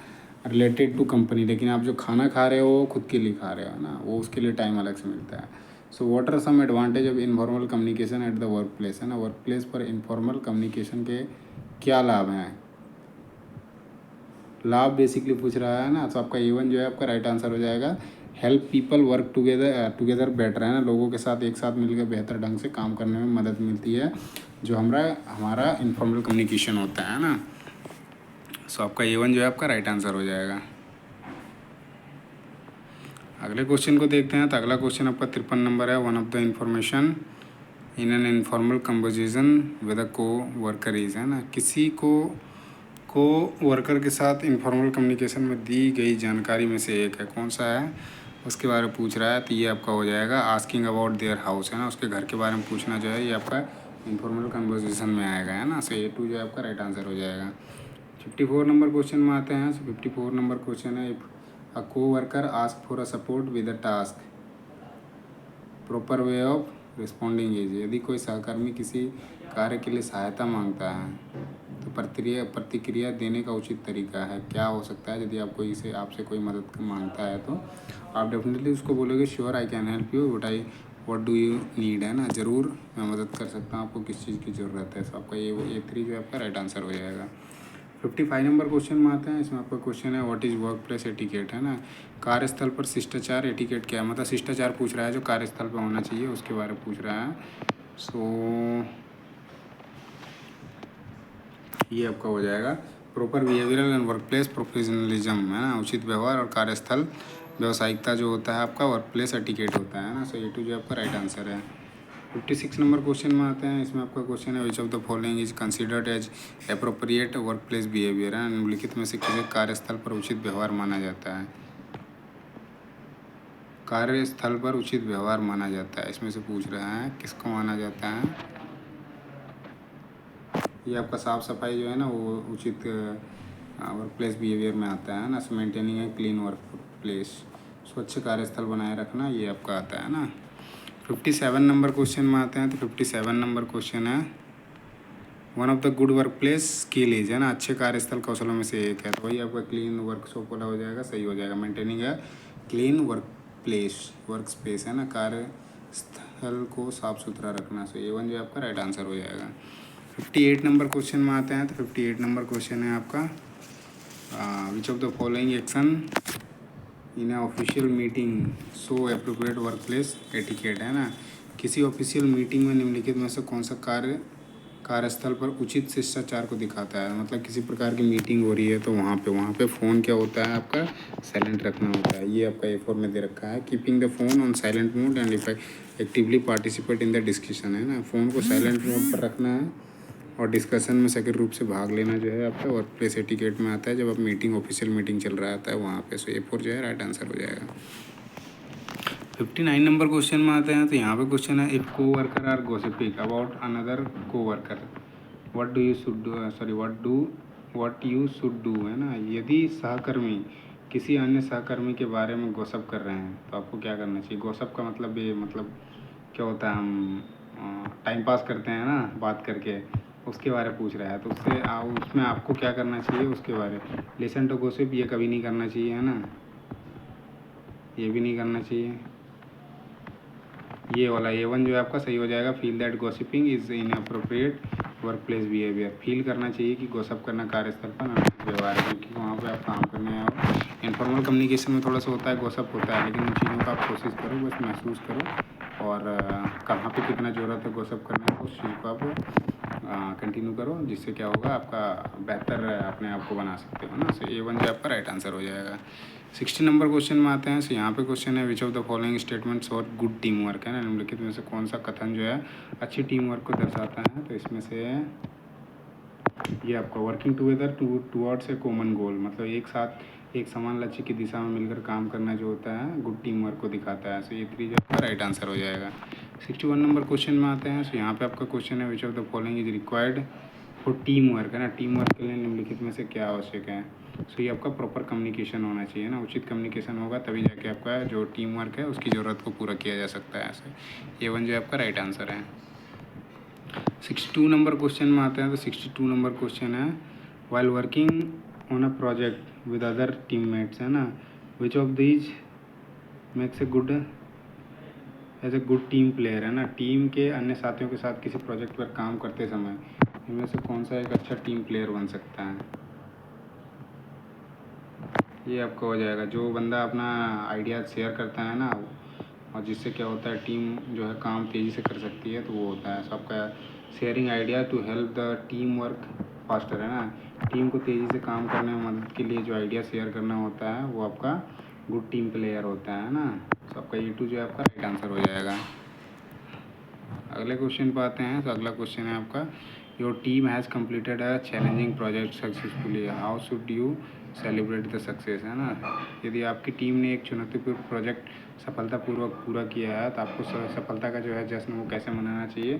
रिलेटेड टू कंपनी, लेकिन आप जो खाना खा रहे हो वो खुद के लिए खा रहे हो ना, वो उसके लिए टाइम अलग से मिलता है। So what are some advantage of informal communication at the workplace, है ना। वर्क प्लेस पर इनफॉर्मल कम्युनिकेशन के क्या लाभ हैं? लाभ बेसिकली पूछ रहा है ना, तो आपका A1 जो है आपका राइट आंसर हो जाएगा। Help people work together better, है ना, लोगों के साथ एक साथ मिलकर बेहतर ढंग से काम करने में मदद मिलती है, जो हमारा इनफॉर्मल कम्युनिकेशन होता है ना। सो आपका A1 जो है आपका राइट आंसर हो जाएगा। अगले क्वेश्चन को देखते हैं। तो अगला क्वेश्चन आपका 53 नंबर है। One of the information in an informal conversation with a को वर्कर इज, है ना, किसी को वर्कर के साथ इनफॉर्मल कम्युनिकेशन में दी गई जानकारी में से एक है, कौन सा है, उसके बारे में पूछ रहा है। तो ये आपका हो जाएगा आस्किंग अबाउट देयर हाउस, है ना, उसके घर के बारे में पूछना जो है ये आपका इनफॉर्मल कन्वर्जेशन में आएगा, है ना। सो A2 जो है आपका राइट आंसर हो जाएगा। 54 नंबर क्वेश्चन में आते हैं। सो 54 नंबर क्वेश्चन है, अ को worker ask for a support with a task, proper way of responding is, यदि कोई सहकर्मी किसी कार्य के लिए सहायता मांगता है तो प्रतिक्रिया देने का उचित तरीका है, क्या हो सकता है? यदि आप कोई से आपसे कोई मदद मांगता है तो आप डेफिनेटली उसको बोलोगे sure I can help you, what do you need, है ना, ज़रूर मैं मदद कर सकता हूँ, आपको किस चीज़ की ज़रूरत है। तो आपका A3 जो आपका राइट आंसर हो जाएगा। 55 नंबर क्वेश्चन में आते हैं। इसमें आपका क्वेश्चन है what is work place etiquette, है ना, कार्यस्थल पर शिष्टाचार। एटिकेट क्या है? मतलब शिष्टाचार पूछ रहा है जो कार्यस्थल पर होना चाहिए उसके बारे में पूछ रहा है। सो ये आपका हो जाएगा proper behavioural and work place professionalism, है ना, उचित व्यवहार और कार्यस्थल व्यावसायिकता जो होता है आपका वर्क प्लेस एटिकेट होता है ना। सो A2 जो आपका राइट आंसर है। 56 नंबर क्वेश्चन में आते हैं। इसमें आपका क्वेश्चन है which of the following is considered age appropriate work place behaviour, है, निम्नलिखित में से किसे कार्यस्थल पर उचित व्यवहार माना जाता है? कार्यस्थल पर उचित व्यवहार माना जाता है, इसमें से पूछ रहे हैं किसको माना जाता है। ये आपका साफ़ सफाई जो है ना वो उचित वर्क प्लेस बिहेवियर में आता है ना। सो maintaining a clean work place, स्वच्छ कार्यस्थल बनाए रखना, ये आपका आता है ना। 57 नंबर क्वेश्चन में आते हैं। तो 57 नंबर क्वेश्चन है one of the good work place skill is, है ना, अच्छे कार्यस्थल कौशलों में से एक है। तो वही आपका क्लीन वर्कशॉप वाला हो जाएगा, सही हो जाएगा। मेंटेनिंग है clean work place work space, है ना, कार्यस्थल को साफ सुथरा रखना। सो A1 जो आपका राइट आंसर हो जाएगा। 58 नंबर क्वेश्चन में आते हैं। तो 58 नंबर क्वेश्चन है आपका which of the following action in A official meeting so appropriate work place etiquette, है ना, किसी ऑफिशियल मीटिंग में निम्नलिखित में से कौन सा कार्य कार्यस्थल पर उचित शिष्टाचार को दिखाता है? मतलब किसी प्रकार की मीटिंग हो रही है तो वहाँ पे फ़ोन क्या होता है आपका साइलेंट रखना होता है। ये आपका A4 में दे रखा है, keeping the phone on silent mode and actively participate in the discussion, है ना, फ़ोन को साइलेंट मोड पर रखना है और डिस्कशन में सक्रिय रूप से भाग लेना जो है आपका वर्क प्लेस एटिकेट में आता है, जब आप मीटिंग ऑफिशियल मीटिंग चल रहा आता है वहाँ पे। सो A4 जो है राइट आंसर हो जाएगा। 59 नंबर क्वेश्चन में आते हैं। तो यहाँ पे क्वेश्चन है if co worker are gossiping about another co worker what do you should do, sorry what you should do, है ना, यदि सहकर्मी किसी अन्य सहकर्मी के बारे में गॉसिप कर रहे हैं तो आपको क्या करना चाहिए? गॉसिप का मतलब ये मतलब क्या होता है, हम टाइम पास करते हैं ना बात करके, उसके बारे में पूछ रहा है। तो उसमें आपको क्या करना चाहिए उसके बारे में। लिसन टू गॉसिप ये कभी नहीं करना चाहिए, है ना, ये भी नहीं करना चाहिए। ये वाला A1 जो है आपका सही हो जाएगा। Feel that gossiping is in appropriate work place behaviour, feel करना चाहिए कि गॉसिप करना कार्यस्थल पर अनुचित व्यवहार है, क्योंकि वहाँ पे आप काम करने आओ। इनफॉर्मल कम्युनिकेशन में थोड़ा सा होता है गॉसिप होता है, लेकिन उन चीज़ों का आप कोशिश करो, बस महसूस करो और कहाँ पे कितना ज़रूरत है गॉसिप करने की, उस चीज़ को आप कंटिन्यू करो, जिससे क्या होगा आपका बेहतर अपने आप को बना सकते हो ना। सो A1 जो आपका राइट आंसर हो जाएगा। 60 नंबर क्वेश्चन में आते हैं। सो यहाँ पे क्वेश्चन है which of the following statements और गुड टीम वर्क, है ना, निम्नलिखित में से कौन सा कथन जो है अच्छी टीम वर्क को दर्शाता है? तो इसमें से ये आपका working together towards a common goal, मतलब एक साथ एक समान लक्ष्य की दिशा में मिलकर काम करना जो होता है गुड टीम वर्क को दिखाता है। सो A3 जो आपका राइट आंसर हो जाएगा। 61 नंबर क्वेश्चन में आते हैं। सो यहाँ पे आपका क्वेश्चन है which of the following is required for team work, है ना, टीम वर्क के लिए निम्नलिखित में से क्या आवश्यक है? सो ये आपका प्रॉपर कम्युनिकेशन होना चाहिए ना, उचित कम्युनिकेशन होगा तभी जाके आपका जो टीम वर्क है उसकी ज़रूरत को पूरा किया जा सकता है। ऐसे A1 जो आपका राइट आंसर है। 62 नंबर क्वेश्चन में आते हैं। तो 62 नंबर क्वेश्चन है, while working on a project with other teammates, है ना, which of these makes a good as a good team player, है ना, टीम के अन्य साथियों के साथ किसी प्रोजेक्ट पर काम करते समय इनमें से कौन सा एक अच्छा टीम प्लेयर बन सकता है। ये आपका हो जाएगा, जो बंदा अपना आइडिया शेयर करता है ना, और जिससे क्या होता है टीम जो है काम तेज़ी से कर सकती है, तो वो होता है सबका sharing idea to help the team work faster, है ना, टीम को तेज़ी से काम करने में मदद के लिए जो आइडिया शेयर करना होता है वो आपका गुड टीम प्लेयर होता है ना। तो आपका E2 जो है आपका राइट आंसर हो जाएगा। अगले क्वेश्चन पे आते हैं। तो अगला क्वेश्चन है आपका, your team has completed a challenging project successfully, how should you celebrate the success, है ना, यदि आपकी टीम ने एक चुनौतीपूर्ण प्रोजेक्ट सफलतापूर्वक पूरा किया है तो आपको सफलता का जो है जश्न वो कैसे मनाना चाहिए।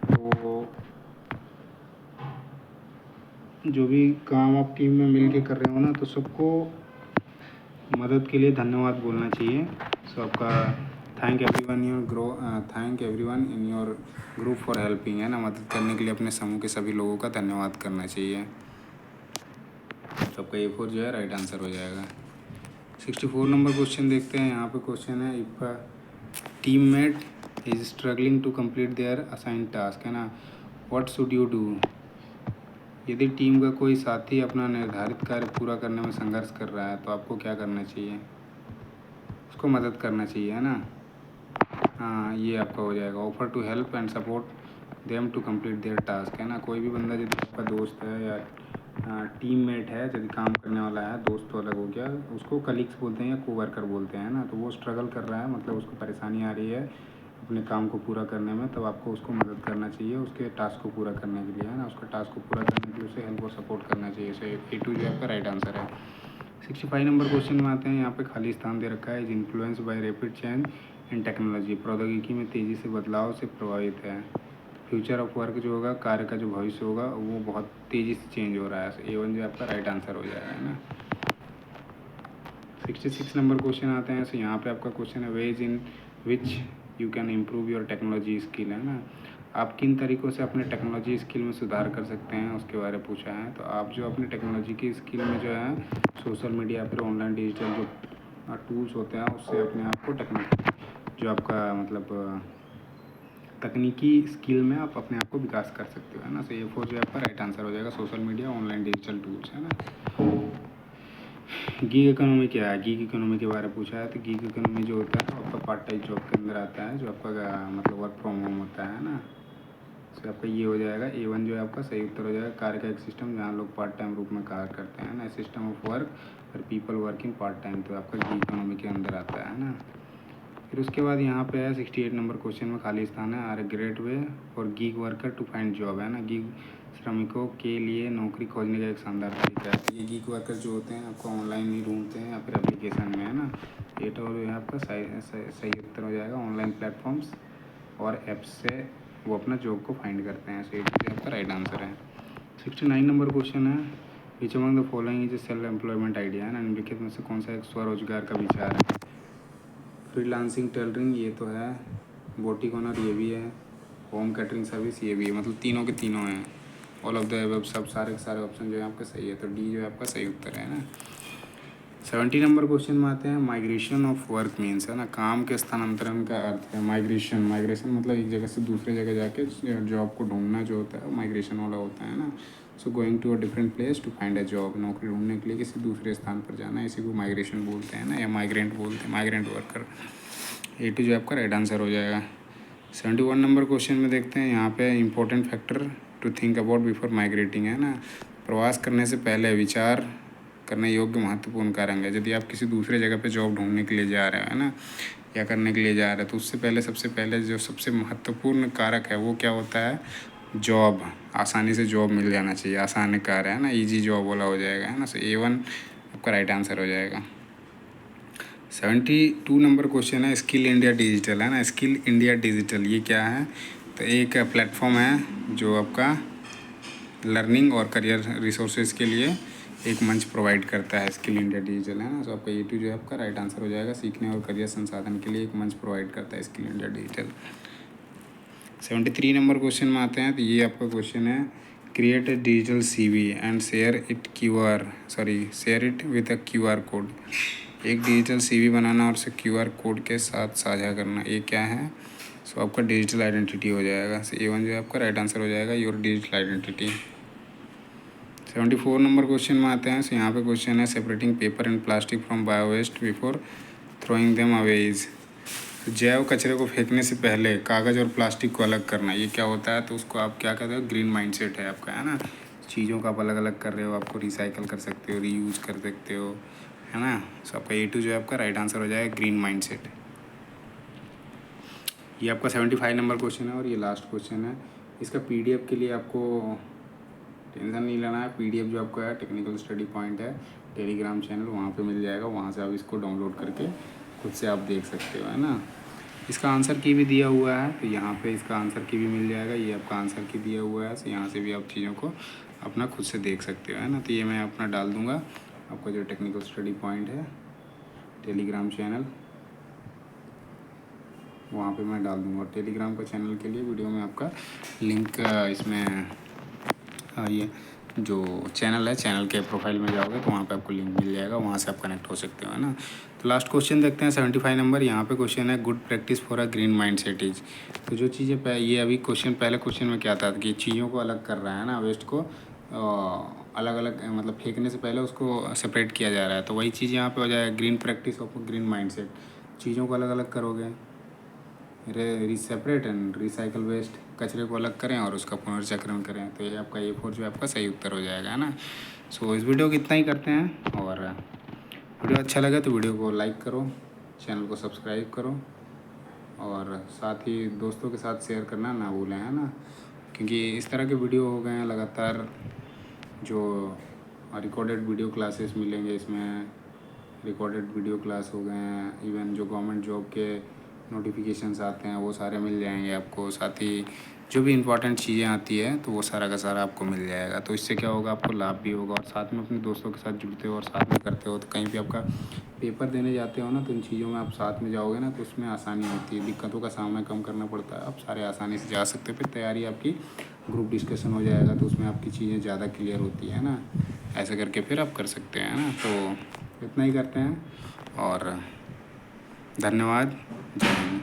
तो जो भी काम आप टीम में मिल के कर रहे हो ना, तो सबको मदद के लिए धन्यवाद बोलना चाहिए। सो आपका thank everyone in your group for helping, है ना, मदद करने के लिए अपने समूह के सभी लोगों का धन्यवाद करना चाहिए। तो आपका A4 जो है राइट आंसर हो जाएगा। 64 नंबर क्वेश्चन देखते हैं। यहाँ पे क्वेश्चन है, if teammate is struggling to complete their assign task, है ना, व्हाट शुड यू डू। यदि टीम का कोई साथी अपना निर्धारित कार्य पूरा करने में संघर्ष कर रहा है तो आपको क्या करना चाहिए, उसको मदद करना चाहिए, है ना। हाँ, ये आपका हो जाएगा, offer to help and support them to complete their task, है ना, कोई भी बंदा यदि आपका दोस्त है या टीममेट है, यदि काम करने वाला है, दोस्त तो अलग हो गया, उसको कलीग्स बोलते हैं या कोवर्कर बोलते हैं ना, तो वो स्ट्रगल कर रहा है, मतलब उसको परेशानी आ रही है अपने काम को पूरा करने में, तब आपको उसको मदद करना चाहिए उसके टास्क को पूरा करने के लिए, है ना, उसका टास्क को पूरा करने के लिए उसे हेल्प और सपोर्ट करना चाहिए। सो A2 जो आपका राइट आंसर है। 65 नंबर क्वेश्चन में आते हैं। यहाँ पे खाली स्थान दे रखा है, is influence by rapid change in technology, प्रौद्योगिकी में तेज़ी से बदलाव से प्रभावित है। फ्यूचर ऑफ वर्क जो होगा, कार्य का जो भविष्य होगा, वो बहुत तेज़ी से चेंज हो रहा है। A1 जो आपका राइट आंसर हो जाएगा, है ना। 66 नंबर क्वेश्चन आते हैं। सो यहाँ पे आपका क्वेश्चन है, ways in which you can improve your technology skill, है ना, आप किन तरीक़ों से अपने टेक्नोलॉजी स्किल में सुधार कर सकते हैं, उसके बारे में पूछा है। तो आप जो अपनी टेक्नोलॉजी की स्किल में जो है सोशल मीडिया पर ऑनलाइन डिजिटल जो टूल्स होते हैं उससे अपने आप को जो आपका मतलब तकनीकी स्किल में आप अपने आप को विकास कर सकते हो, है ना। सो A4 जो आपका राइट आंसर हो जाएगा, social media online digital tools, है ना। गीग इकोनॉमी क्या है, गीग इकोनॉमी के बारे में पूछा है। तो गीग इकोनॉमी जो होता है आपका पार्ट टाइम जॉब के अंदर आता है, जो आपका मतलब वर्क फ्रॉम होम होता है ना। तो आपका ये हो जाएगा, A1 जो है आपका सही उत्तर हो जाएगा। कार्य का एक सिस्टम जहाँ लोग पार्ट टाइम रूप में कार्य करते हैं ना, सिस्टम ऑफ वर्क और पीपल वर्किंग पार्ट टाइम, तो आपका गीग इकोनॉमी के अंदर आता है ना। फिर उसके बाद यहाँ पे है 68 नंबर क्वेश्चन में खाली स्थान है, are a great way for gig worker to find job, है ना, गीग श्रमिकों के लिए नौकरी खोजने का एक शानदार तरीका है। ये गीग वर्कर जो होते हैं आपको ऑनलाइन ही ढूंढते हैं या फिर एप्लीकेशन में, है ना। ये तो जो है आपका सही उत्तर हो जाएगा, ऑनलाइन प्लेटफॉर्म्स और ऐप्स से वो अपना जॉब को फाइंड करते हैं। सो ये आपका राइट आंसर है। 69 नंबर क्वेश्चन है, which among the following is a self employment idea, है ना, निम्नलिखित में से कौन सा एक स्वरोजगार का विचार है। फ्रीलांसिंग टेलरिंग ये तो है, बोटिक ओनर ये भी है, होम कैटरिंग सर्विस ये भी है, मतलब तीनों के तीनों हैं। ऑल ऑफ द अबव, सब सारे के सारे ऑप्शन जो है आपका सही है, तो D जो है आपका सही उत्तर है ना। 70 नंबर क्वेश्चन में आते हैं, माइग्रेशन ऑफ वर्क मीन्स, है ना, काम के स्थानांतरण का अर्थ है माइग्रेशन। माइग्रेशन मतलब एक जगह से दूसरे जगह जाके जॉब को ढूंढना जो होता है माइग्रेशन वाला होता है ना। So going to a different place to find a job, नौकरी ढूंढने के लिए किसी दूसरे स्थान पर जाना, इसी को माइग्रेशन बोलते हैं ना, या माइग्रेंट बोलते हैं, माइग्रेंट वर्कर। A2 जो आपका राइट आंसर हो जाएगा। 71 नंबर क्वेश्चन में देखते हैं, यहाँ पे important factor to think about before migrating, है ना, प्रवास करने से पहले विचार करने योग्य महत्वपूर्ण कारण है। यदि आप किसी दूसरे जगह पे जॉब ढूंढने के लिए जा रहे हो, है ना, या करने के लिए जा रहे हो, तो उससे पहले सबसे पहले जो सबसे महत्वपूर्ण कारक है वो क्या होता है, जॉब। आसानी से जॉब मिल जाना चाहिए, आसान कार्य है ना, ईजी जॉब वाला हो जाएगा, है ना। सो A1 आपका राइट आंसर हो जाएगा। 72 नंबर क्वेश्चन है, स्किल इंडिया डिजिटल, है ना, स्किल इंडिया डिजिटल ये क्या है। तो एक प्लेटफॉर्म है जो आपका लर्निंग और करियर रिसोर्सेज के लिए एक मंच प्रोवाइड करता है, स्किल इंडिया डिजिटल, है ना। तो आपका A2 जो है आपका राइट आंसर हो जाएगा, सीखने और करियर संसाधन के लिए एक मंच प्रोवाइड करता है skill India digital. 73 number question में आते हैं। तो ये आपका क्वेश्चन है, create a digital CV and share it with a QR code. एक डिजिटल CV बनाना और उसे QR कोड के साथ साझा करना, ये क्या है? सो आपका डिजिटल आइडेंटिटी हो जाएगा। A1 जो है आपका राइट आंसर हो जाएगा, your digital identity. 74 number question में आते हैं। सो यहाँ पे क्वेश्चन है, separating paper and plastic from bio waste before throwing them away is. जैव कचरे को फेंकने से पहले कागज़ और प्लास्टिक को अलग करना, ये क्या होता है? तो उसको आप क्या कहते हो? ग्रीन माइंडसेट है आपका, है ना। चीज़ों को आप अलग अलग कर रहे हो, आपको रिसाइकल कर सकते हो, रीयूज़ कर सकते हो, है ना। सो आपका A2 जो है आपका राइट आंसर हो जाएगा, ग्रीन माइंडसेट। ये आपका 75 नंबर क्वेश्चन है और ये लास्ट क्वेश्चन है। इसका PDF के लिए आपको टेंशन नहीं लेना है। PDF जो आपका है, टेक्निकल स्टडी पॉइंट है, टेलीग्राम चैनल, वहाँ पे मिल जाएगा। वहाँ से आप इसको डाउनलोड करके खुद से आप देख सकते हो, है ना। इसका आंसर की भी दिया हुआ है, तो यहाँ पे इसका आंसर की भी मिल जाएगा। ये आपका आंसर की दिया हुआ है, तो यहाँ से भी आप चीज़ों को अपना खुद से देख सकते हो, है ना। तो ये मैं अपना डाल दूँगा, आपका जो टेक्निकल स्टडी पॉइंट है टेलीग्राम चैनल, वहाँ पे मैं डाल दूँगा। टेलीग्राम का चैनल के लिए वीडियो में आपका लिंक इसमें ये जो चैनल है, चैनल के प्रोफाइल में जाओगे तो वहाँ पे आपको लिंक मिल जाएगा, वहाँ से आप कनेक्ट हो सकते हो, है ना। तो लास्ट क्वेश्चन देखते हैं, 75 नंबर। यहाँ पे क्वेश्चन है, good practice for a green mind set is. तो जो चीज़ें ये अभी क्वेश्चन, पहले क्वेश्चन में क्या था कि चीज़ों को अलग कर रहा है ना, वेस्ट को अलग अलग, मतलब फेंकने से पहले उसको सेपरेट किया जा रहा है। तो वही चीज़ यहाँ पे हो जाएगा, green practice of green mind set. चीज़ों को अलग अलग करोगे, सेपरेट एंड रिसाइकल वेस्ट, कचरे को अलग करें और उसका पुनर्चक्रण करें। तो ये आपका A4 जो है आपका सही उत्तर हो जाएगा, है ना। सो इस वीडियो को इतना ही करते हैं, और वीडियो अच्छा लगा तो वीडियो को लाइक करो, चैनल को सब्सक्राइब करो, और साथ ही दोस्तों के साथ शेयर करना ना भूलें, है ना। क्योंकि इस तरह के वीडियो हो गए हैं लगातार, जो रिकॉर्डेड वीडियो क्लासेस मिलेंगे इसमें, रिकॉर्डेड वीडियो क्लास हो गए हैं, इवन जो गवर्नमेंट जॉब के नोटिफिकेशंस आते हैं वो सारे मिल जाएंगे आपको। साथ ही जो भी इम्पोर्टेंट चीज़ें आती है तो वो सारा का सारा आपको मिल जाएगा। तो इससे क्या होगा, आपको लाभ भी होगा, और साथ में अपने दोस्तों के साथ जुड़ते हो और साथ में करते हो, तो कहीं भी आपका पेपर देने जाते हो ना, तो इन चीज़ों में आप साथ में जाओगे ना, तो उसमें आसानी होती है, दिक्कतों का सामना कम करना पड़ता है, आप सारे आसानी से जा सकते हो। फिर तैयारी आपकी, ग्रुप डिस्कशन हो जाएगा तो उसमें आपकी चीज़ें ज़्यादा क्लियर होती है ना। ऐसे करके फिर आप कर सकते हैं ना। तो इतना ही करते हैं, और धन्यवाद। जय हिंद।